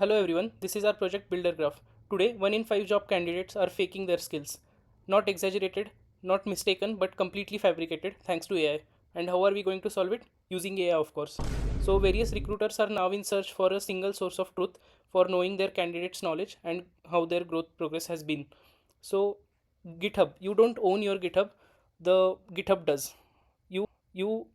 Hello everyone, this is our project BuilderGraph. Today, 1 in 5 job candidates are faking their skills. Not exaggerated, not mistaken, but completely fabricated thanks to AI. And how are we going to solve it? Using AI, of course. So, various recruiters are now in search for a single source of truth for knowing their candidates' knowledge and how their growth progress has been. So, GitHub, you don't own your GitHub, the GitHub does. You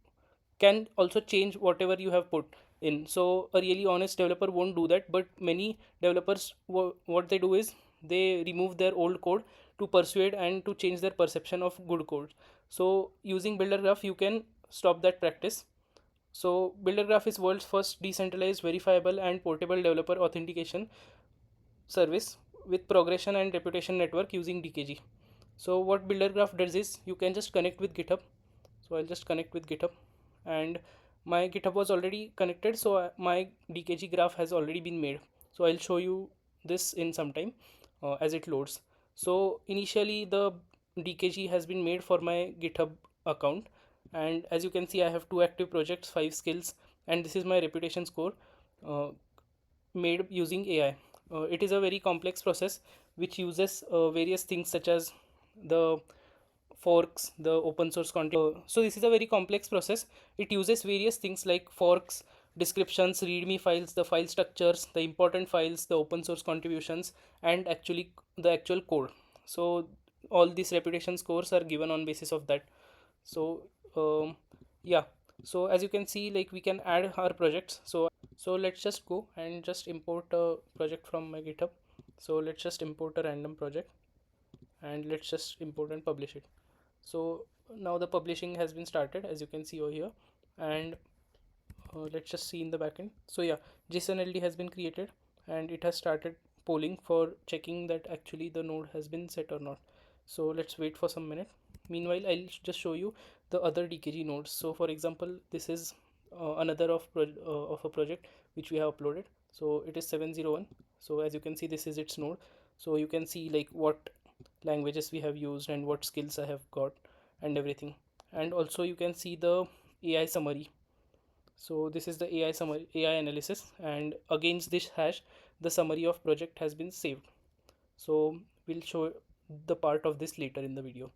can also change whatever you have put in. So a really honest developer won't do that, but many developers what they do is they remove their old code to persuade and to change their perception of good code. So using BuilderGraph you can stop that practice. So BuilderGraph is world's first decentralized, verifiable and portable developer authentication service with progression and reputation network using DKG. So what BuilderGraph does is you can just connect with GitHub. So I'll just connect with GitHub, and my GitHub was already connected, so my DKG graph has already been made. So I'll show you this in some time as it loads. So initially the DKG has been made for my GitHub account, and as you can see I have two active projects, 5 skills, and this is my reputation score uh, made using AI. It is a very complex process which uses various things such as the forks, the open source content. So this is a very complex process. It uses various things like forks, descriptions, readme files, the file structures, the important files, the open source contributions, and actually the actual code. So all these reputation scores are given on basis of that. So yeah, so as you can see, like, we can add our projects. So let's just go and just import a project from my GitHub. So let's just import a random project and let's just import and publish it. So now the publishing has been started, as you can see over here, and let's just see in the backend. So yeah, JSON-LD has been created and it has started polling for checking that actually the node has been set or not. So let's wait for some minute. Meanwhile, I'll just show you the other DKG nodes. So for example, this is another of a project which we have uploaded. So it is 701. So as you can see, this is its node. So you can see like what languages we have used and what skills I have got and everything. And also you can see the AI summary. So this is the AI summary, AI analysis, and against this hash the summary of project has been saved. So we'll show the part of this later in the video.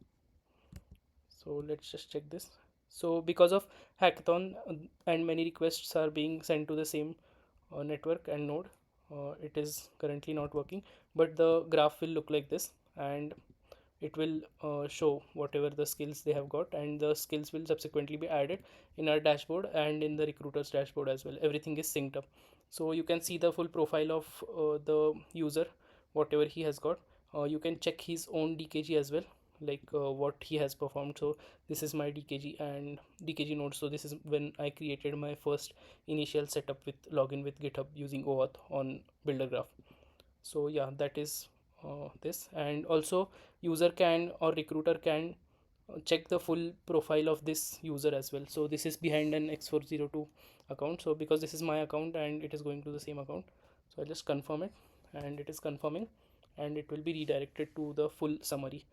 So let's just check this. So because of hackathon and many requests are being sent to the same network and node, it is currently not working, but the graph will look like this, and it will show whatever the skills they have got, and the skills will subsequently be added in our dashboard and in the recruiters dashboard as well. Everything is synced up, so you can see the full profile of the user, whatever he has got. You can check his own DKG as well, like what he has performed. So this is my DKG and DKG node. So this is when I created my first initial setup with login with GitHub using OAuth on BuilderGraph. So yeah, that is this. And also user can, or recruiter can, check the full profile of this user as well. So this is behind an x402 account. So because this is my account and it is going to the same account, so I just confirm it, and it is confirming, and it will be redirected to the full summary.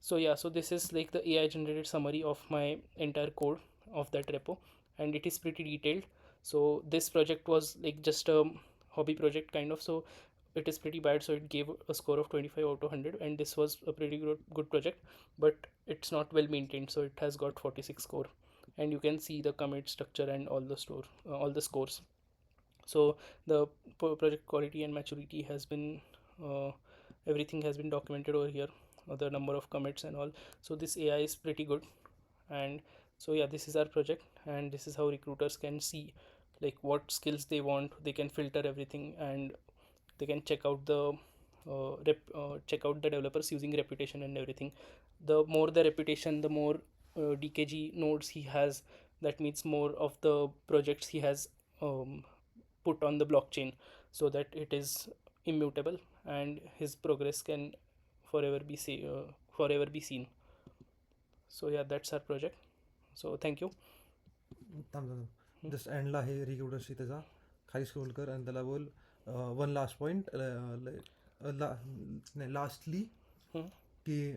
So yeah, so this is like the AI generated summary of my entire code of that repo, and it is pretty detailed. So this project was like just a hobby project kind of, so it is pretty bad, so it gave a score of 25 out of 100, and this was a pretty good project, but it's not well maintained, so it has got 46 score. And you can see the commit structure and all the all the scores. So the project quality and maturity has been everything has been documented over here, the number of commits and all. So this AI is pretty good. And so yeah, this is our project, and this is how recruiters can see like what skills they want. They can filter everything, and they can check out the check out the developers using reputation and everything. The more the reputation, the more DKG nodes he has. That means more of the projects he has put on the blockchain, so that it is immutable and his progress can forever be seen. So yeah, that's our project. So thank you. थांब थांब just एंडला आहे रिक्रुटर्सची त्याचा खाली scroll कर आणि त्याला बोल वन लास्ट पॉईंट नाही लास्टली Hmm. की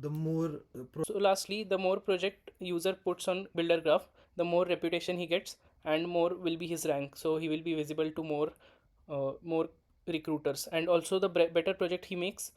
the more So lastly, the more project user puts on BuilderGraph, the more reputation he gets and more will be his rank. So he will be visible to more more recruiters. And also the better project he makes,